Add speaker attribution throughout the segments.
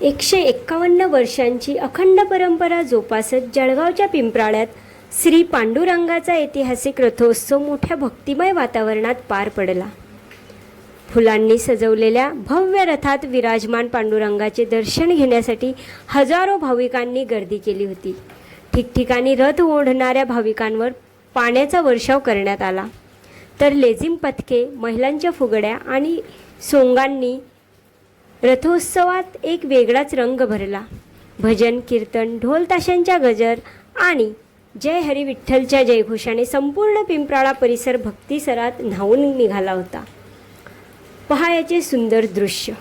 Speaker 1: 151 वर्षांची अखंड परंपरा जोपासत जळगावच्या पिंपराळ्यात श्री पांडुरंगाचा ऐतिहासिक रथोत्सव मोठ्या भक्तिमय वातावरणात पार पडला। फुलांनी सजवलेल्या भव्य रथात विराजमान पांडुरंगाचे दर्शन घेण्यासाठी हजारो भाविकांनी गर्दी केली होती। ठिकठिकाणी रथ ओढणाऱ्या भाविकांवर पाण्याचा वर्षाव करण्यात आला, तर लेझिम पथके, महिलांच्या फुगड्या आणि सोंगांनी रथोत्सवात एक वेगळाच रंग भरला। भजन, कीर्तन, ढोल ताशांच्या गजर आणि जय हरी विठ्ठलच्या जयघोषाने संपूर्ण पिंपराळा परिसर भक्तिसरात न्हावून निघाला होता। पहा याचे सुंदर दृश्य।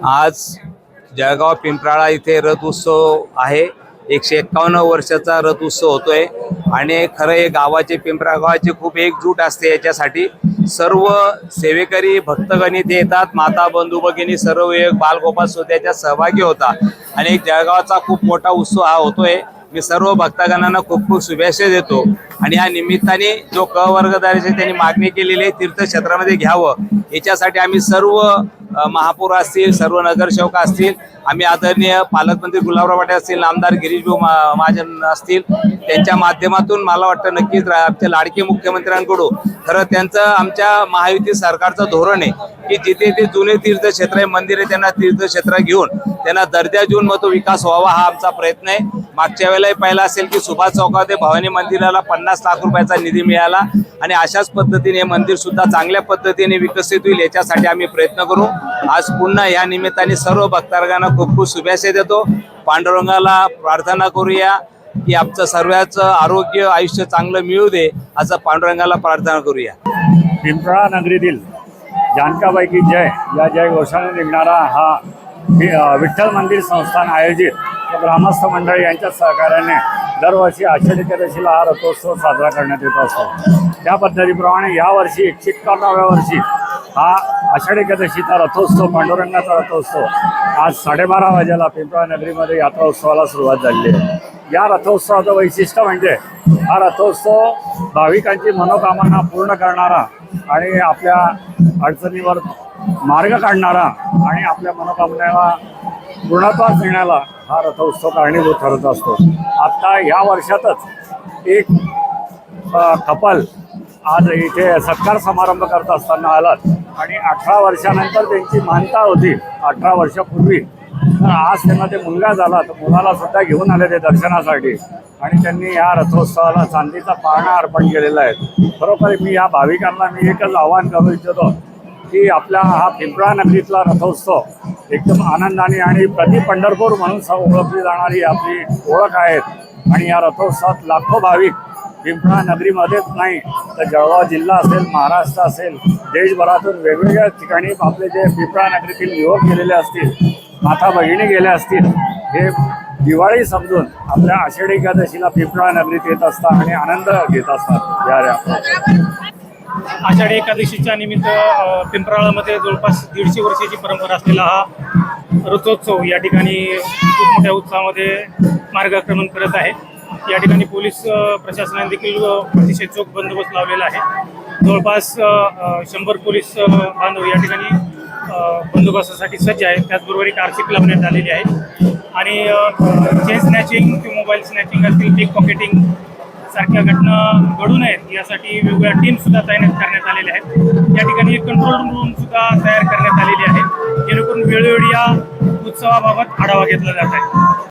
Speaker 2: आज जळगाव पिंपराळा इथे रथ उत्सव आहे। 151 वर्षाचा रथ उत्सव होतोय आणि खरं हे गावाचे, पिंपरा गावाचे खूप एकजूट असते। याच्यासाठी सर्व सेवेकरी भक्तगण इथे येतात। माता, बंधू भगिनी, सर्व एक बालगोपाल सुद्धा याच्यात सहभागी होता आणि जळगावचा खूप मोठा उत्सव हा होतोय। मी सर्व भक्तगणांना खूप खूप शुभेच्छा देतो आणि या निमित्ताने जो क वर्गधारचे त्यांनी मागणी केलेली आहे तीर्थक्षेत्रामध्ये घ्यावं, याच्यासाठी आम्ही सर्व महापौर असतील, सर्व नगरसेवक असतील, आम्ही आदरणीय पालकमंत्री गुलाबराव पाटील असतील, आमदार गिरीशभाऊ महाजन असतील, त्यांच्या माध्यमातून मला वाटतं नक्कीच आमच्या लाडके मुख्यमंत्र्यांकडून खरं त्यांचं आमच्या महायुती सरकारचं धोरण आहे की जिथे ते जुने तीर्थक्षेत्र आहे, मंदिर आहे, त्यांना तीर्थक्षेत्र घेऊन त्यांना दर्जा देऊन मग तो विकास व्हावा, हा आमचा प्रयत्न आहे। मागच्या वेळेलाही पाहिला असेल की सुभाष चौकात भवानी मंदिराला 50 लाख रुपयाचा निधी मिळाला आणि अशाच पद्धतीने मंदिर सुद्धा चांगल्या पद्धतीने विकसित होईल, याच्यासाठी आम्ही प्रयत्न करू। आज पुन्हा या निमित्ताने सर्व भक्तांना खूप खूप शुभेच्छा देतो। पांडुरंगाला प्रार्थना करूया की आमचं सर्वांचं आरोग्य, आयुष्य चांगलं मिळू दे, असं पांडुरंगाला प्रार्थना करूया।
Speaker 3: पिंपराळा नगरीतील जानकाबाई की जय या जय घोषाने निघणारा हा विठ्ठल मंदिर संस्थान आयोजित ग्रामस्थ मंडळी यांच्या सहकार्याने दरवर्षी आषाढी एकादशीला हा रथोत्सव साजरा करण्यात येत असतो। त्या पद्धतीप्रमाणे यावर्षी 151व्या वर्षी हा आषाढी एकादशीचा रथोत्सव, पांडुरंगाचा रथोत्सव आज 12:30 वाजेला पिंपराळा नगरीमध्ये यात्रा उत्सवाला सुरुवात झाली आहे। या रथोत्सवाचं वैशिष्ट्य म्हणजे हा रथोत्सव भाविकांची मनोकामना पूर्ण करणारा आणि आपल्या अडचणीवर मार्ग काढणारा आणि आपल्या मनोकामनेला पूर्णत्वास नेण्याला हा रथोत्सव कारणीभूत ठरत असतो। आता या वर्षातच एक कपल आज इथे सत्कार समारंभ करत असताना आलात आणि 18 वर्षानंतर त्यांची मानता होती 18 वर्षापूर्वी, तर आज त्यांना ते मुलगा झाला, तर मुलाला सुद्धा घेऊन आले ते दर्शनासाठी आणि त्यांनी या रथोत्सवाला चांदीचा पाळणा अर्पण केलेला आहे। खरोखर मी या भाविकांना एकच आवाहन करू इच्छितो की आपल्या हा पिंपराळा नगरीतला रथोत्सव एकदम आनंदाने आणि प्रति पंढरपूर म्हणून ओळखली जाणारी आपली ओळख आहेत आणि या रथोत्सवात लाखो भाविक पिंपराळा नगरीमध्येच नाही तर जळगाव जिल्हा असेल, महाराष्ट्र असेल, देशभरातून वेगवेगळ्या ठिकाणी आपले जे पिंपराळा नगरीतील युवक गेलेले असतील, माता भगिनी गेल्या असतील, हे दिवाळी समजून आपल्या आषाढी एकादशीला पिंपराळा नगरीत येत असतात आणि आनंद घेत असतात।
Speaker 4: आषाढी एकादशीच्या निमित्त पिंपराळामध्ये जवळपास 150 वर्षाची परंपरा असलेला हा रथोत्सव या ठिकाणी खूप मोठ्या उत्साहामध्ये मार्गक्रमण करत आहे। या ठिकाणी पोलीस प्रशासनाने देखील अतिशय चोख बंदोबस्त लावलेला आहे। जवळपास 100 पोलीस बांधव या ठिकाणी बंदोबस्तासाठी सज्ज आहेत। त्याचबरोबर एक आरसीपी लावण्यात आलेली आहे आणि चेन स्नॅचिंग किंवा मोबाईल स्नॅचिंग असतील, पिक पॉकेटिंग सारख्या घटना घडू नयेत यासाठी वेगवेगळ्या टीमसुद्धा तैनात करण्यात आलेल्या आहेत। या ठिकाणी एक कंट्रोल रूमसुद्धा तयार करण्यात आलेली आहे, जेणेकरून वेळोवेळी या उत्सवाबाबत आढावा घेतला जात आहे।